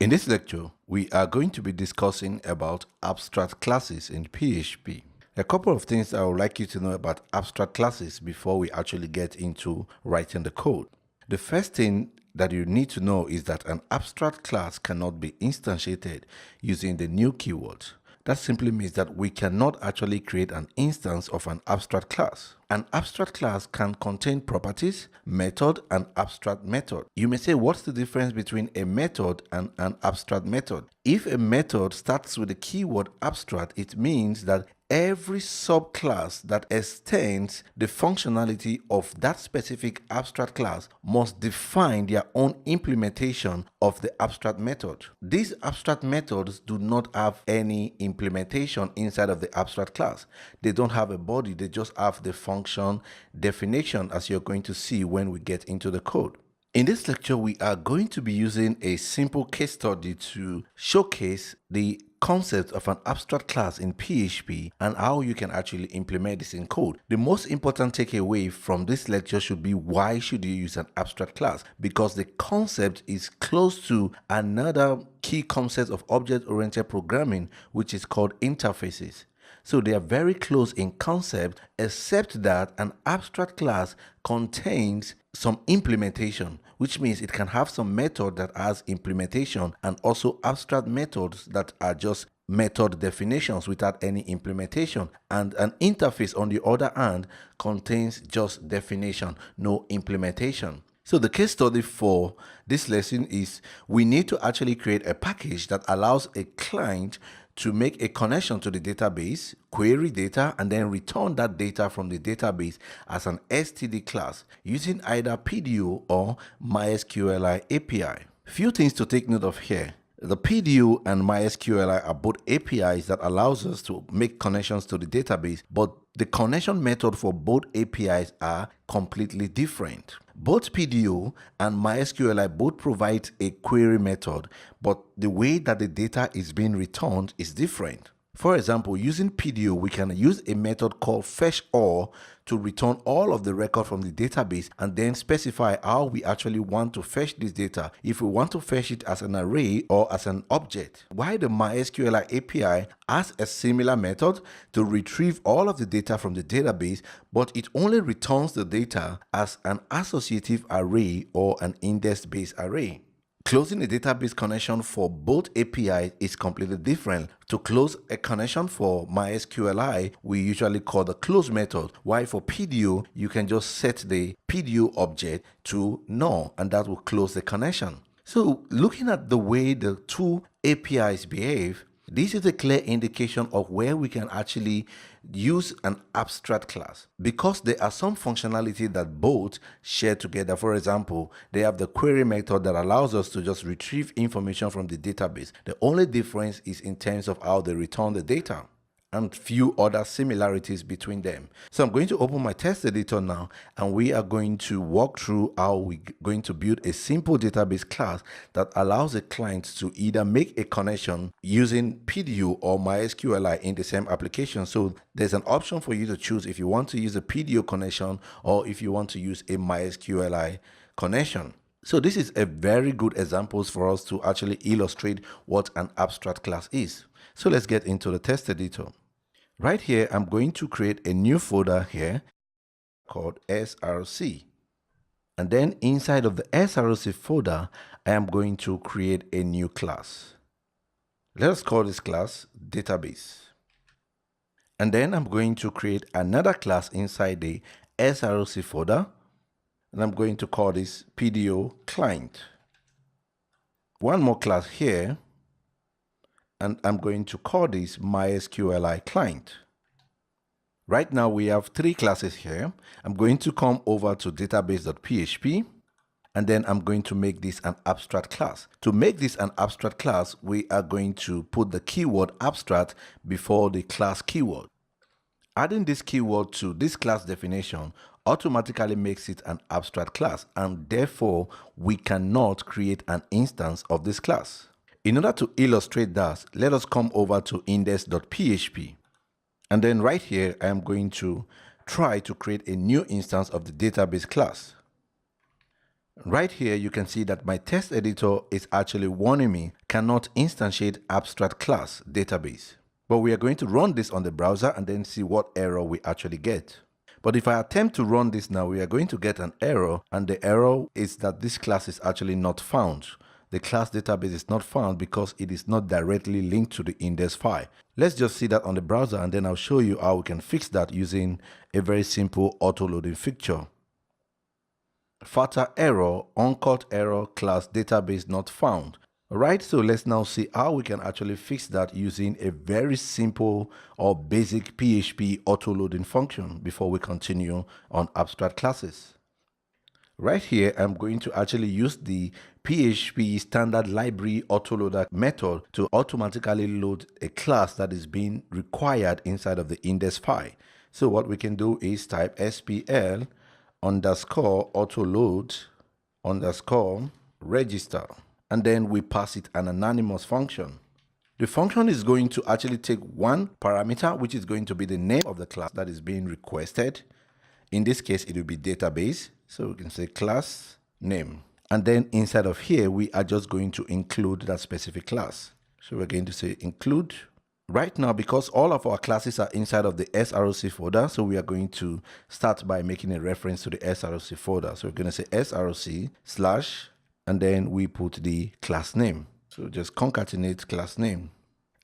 In this lecture, we are going to be discussing about abstract classes in PHP. A couple of things I would like you to know about abstract classes before we actually get into writing the code. The first thing that you need to know is that an abstract class cannot be instantiated using the new keyword. That simply means that we cannot actually create an instance of an abstract class. An abstract class can contain properties, method, and abstract method. You may say, what's the difference between a method and an abstract method? If a method starts with the keyword abstract, it means that every subclass that extends the functionality of that specific abstract class must define their own implementation of the abstract method. These abstract methods do not have any implementation inside of the abstract class. They don't have a body, they just have the function definition, as you're going to see when we get into the code. In this lecture, we are going to be using a simple case study to showcase the concept of an abstract class in PHP and how you can actually implement this in code. The most important takeaway from this lecture should be, why should you use an abstract class? Because the concept is close to another key concept of object-oriented programming, which is called interfaces. So they are very close in concept, except that an abstract class contains some implementation, which means it can have some method that has implementation and also abstract methods that are just method definitions without any implementation. And an interface, on the other hand, contains just definition, no implementation. So the case study for this lesson is, we need to actually create a package that allows a client to make a connection to the database, query data, and then return that data from the database as an std class using either Pdo or MySQLi API. Few things to take note of here. The Pdo and MySQLi are both APIs that allows us to make connections to the database, but the connection method for both APIs are completely different. Both Pdo and MySQLi both provide a query method, but the way that the data is being returned is different. For example, using Pdo, we can use a method called fetchAll to return all of the record from the database and then specify how we actually want to fetch this data, if we want to fetch it as an array or as an object. While the MySQLi API has a similar method to retrieve all of the data from the database, but it only returns the data as an associative array or an index-based array. Closing a database connection for both APIs is completely different. To close a connection for MySQLi, we usually call the close method, while for Pdo, you can just set the Pdo object to null, and that will close the connection. So looking at the way the two APIs behave, this is a clear indication of where we can actually use an abstract class, because there are some functionality that both share together. For example, they have the query method that allows us to just retrieve information from the database. The only difference is in terms of how they return the data, and few other similarities between them. So I'm going to open my text editor now, and we are going to walk through how we're going to build a simple database class that allows a client to either make a connection using Pdo or MySQLi in the same application. So there's an option for you to choose if you want to use a Pdo connection or if you want to use a MySQLi connection. So this is a very good example for us to actually illustrate what an abstract class is. So let's get into the text editor. Right here, I'm going to create a new folder here called src. And then inside of the src folder, I am going to create a new class. Let us call this class database. And then I'm going to create another class inside the src folder, and I'm going to call this Pdo Client. One more class here, and I'm going to call this MySQLi Client. Right now we have three classes here. I'm going to come over to database.php, and then I'm going to make this an abstract class. To make this an abstract class, we are going to put the keyword abstract before the class keyword. Adding this keyword to this class definition automatically makes it an abstract class, and therefore we cannot create an instance of this class. In order to illustrate that, let us come over to index.php. And then right here, I am going to try to create a new instance of the database class. Right here, you can see that my text editor is actually warning me cannot instantiate abstract class database. But we are going to run this on the browser and then see what error we actually get. But if I attempt to run this now, we are going to get an error, and the error is that this class is actually not found. The class database is not found because it is not directly linked to the index file. Let's just see that on the browser, and then I'll show you how we can fix that using a very simple auto-loading feature. Fatal error, uncut error, class database not found. Alright, so let's now see how we can actually fix that using a very simple or basic PHP auto-loading function before we continue on abstract classes. Right here, I'm going to actually use the PHP standard library autoloader method to automatically load a class that is being required inside of the index file. So what we can do is type SPL underscore autoload underscore register, and then we pass it an anonymous function. The function is going to actually take one parameter, which is going to be the name of the class that is being requested. In this case, it will be database. So we can say class name. And then inside of here, we are just going to include that specific class. So we're going to say include. Right now, because all of our classes are inside of the SRC folder, so we are going to start by making a reference to the SRC folder. So we're going to say SRC slash, and then we put the class name. So just concatenate class name,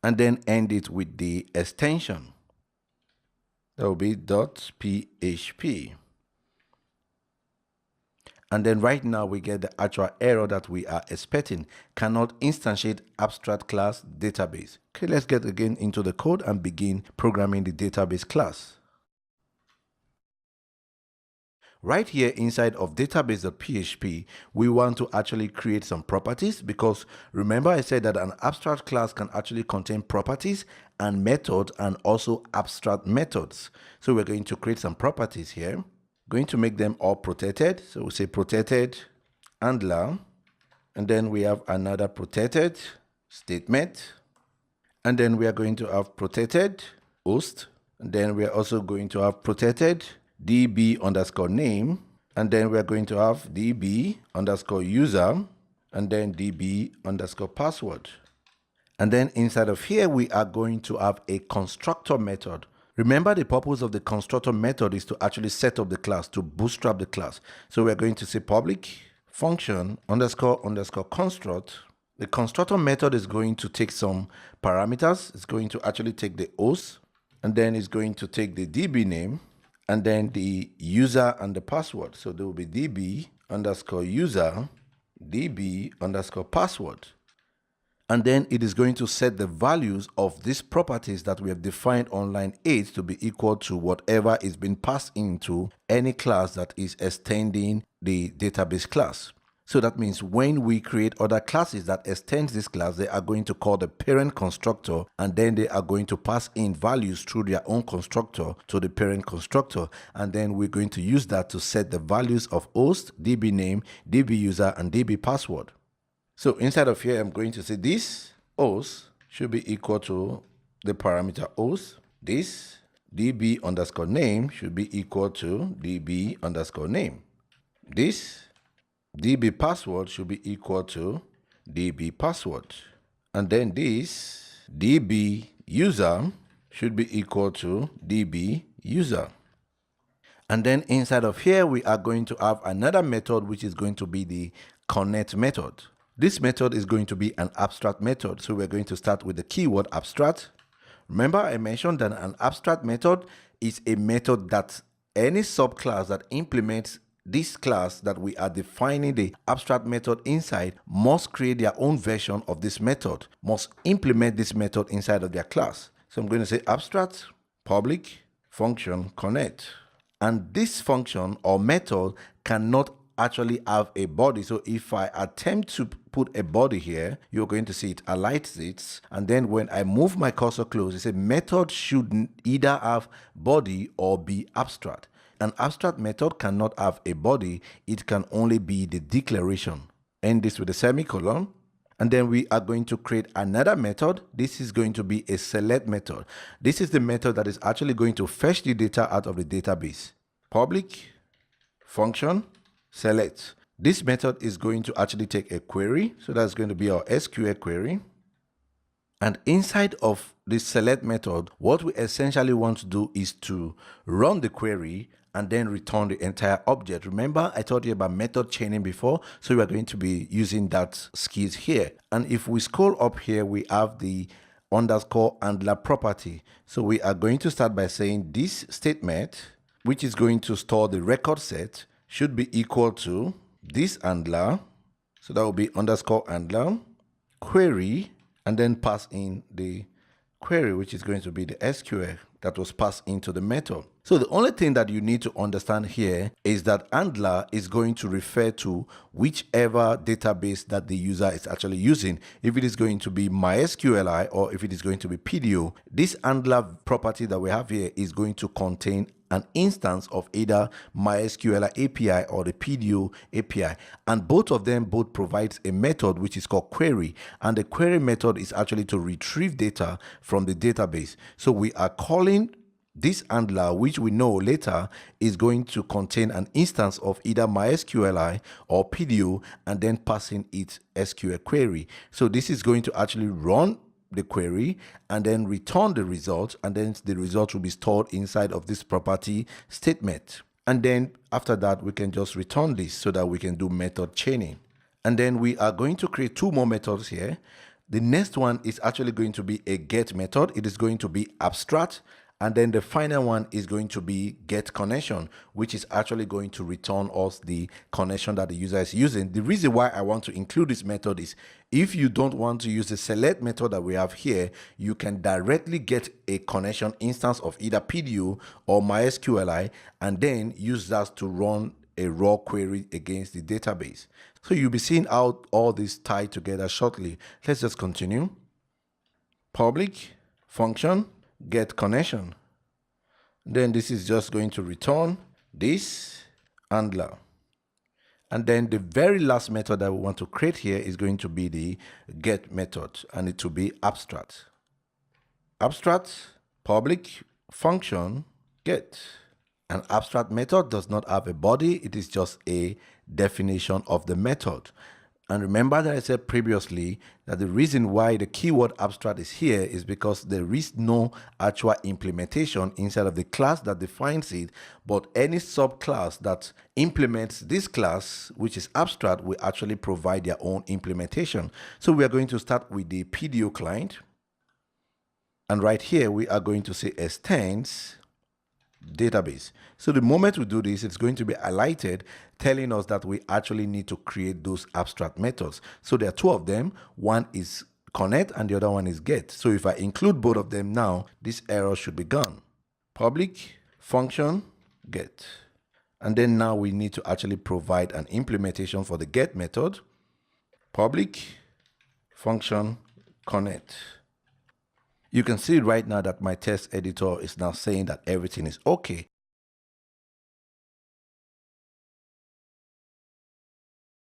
and then end it with the extension. That will be .php. And then right now we get the actual error that we are expecting, cannot instantiate abstract class database. Okay, let's get again into the code and begin programming the database class. Right here inside of database.php, we want to actually create some properties, because remember I said that an abstract class can actually contain properties and methods and also abstract methods. So we're going to create some properties here. Going to make them all protected. So we say protected handler, and then we have another protected statement, and then we are going to have protected host, and then we are also going to have protected db underscore name, and then we are going to have db underscore user, and then db underscore password. And then inside of here, we are going to have a constructor method. Remember, the purpose of the constructor method is to actually set up the class, to bootstrap the class. So we're going to say public function underscore underscore construct. The constructor method is going to take some parameters. It's going to actually take the host, and then it's going to take the DB name, and then the user and the password. So there will be DB underscore user, DB underscore password. And then it is going to set the values of these properties that we have defined on line 8 to be equal to whatever is being passed into any class that is extending the database class. So that means when we create other classes that extend this class, they are going to call the parent constructor, and then they are going to pass in values through their own constructor to the parent constructor. And then we're going to use that to set the values of host, DB name, DB user, and DB password. So inside of here, I'm going to say this host should be equal to the parameter host. This db underscore name should be equal to db underscore name. This db password should be equal to db password. And then this db user should be equal to db user. And then inside of here, we are going to have another method, which is going to be the connect method. This method is going to be an abstract method. So we're going to start with the keyword abstract. Remember, I mentioned that an abstract method is a method that any subclass that implements this class that we are defining the abstract method inside must create their own version of this method, must implement this method inside of their class. So I'm going to say abstract public function connect. And this function or method cannot actually have a body. So if I attempt to put a body here, you're going to see it highlights it, and then when I move my cursor close, it says method should either have body or be abstract. An abstract method cannot have a body, it can only be the declaration. End this with a semicolon, and then we are going to create another method. This is going to be a select method. This is the method that is actually going to fetch the data out of the database. Public function select. This method is going to actually take a query. So that's going to be our SQL query. And inside of this select method, what we essentially want to do is to run the query and then return the entire object. Remember, I told you about method chaining before, so we are going to be using that skills here. And if we scroll up here, we have the underscore handler property. So we are going to start by saying this statement, which is going to store the record set, should be equal to this handler. So that will be underscore handler query, and then pass in the query, which is going to be the SQL that was passed into the method. So the only thing that you need to understand here is that handler is going to refer to whichever database that the user is actually using. If it is going to be MySQLi or if it is going to be Pdo, this handler property that we have here is going to contain an instance of either MySQL API or the Pdo API, and both of them provides a method which is called query, and the query method is actually to retrieve data from the database. So we are calling this handler, which we know later is going to contain an instance of either MySQLi or Pdo, and then passing it SQL query. So this is going to actually run the query and then return the result, and then the result will be stored inside of this property statement. And then after that, we can just return this so that we can do method chaining. And then we are going to create two more methods here. The next one is actually going to be a get method. It is going to be abstract. And then the final one is going to be get connection, which is actually going to return us the connection that the user is using. The reason why I want to include this method is if you don't want to use the select method that we have here, you can directly get a connection instance of either Pdo or MySQLi and then use that to run a raw query against the database. So you'll be seeing how all this tied together shortly. Let's just continue. Public function get connection. Then this is just going to return this handler. And then the very last method that we want to create here is going to be the get method, and it will be abstract. Abstract public function get. An abstract method does not have a body, it is just a definition of the method. And remember that I said previously that the reason why the keyword abstract is here is because there is no actual implementation inside of the class that defines it, but any subclass that implements this class, which is abstract, will actually provide their own implementation. So we are going to start with the Pdo Client. And right here, we are going to say extends database. So the moment we do this, it's going to be highlighted telling us that we actually need to create those abstract methods. So there are two of them. One is connect and the other one is get. So if I include both of them now, this error should be gone. Public function get. And then now we need to actually provide an implementation for the get method. Public function connect. You can see right now that my test editor is now saying that everything is okay.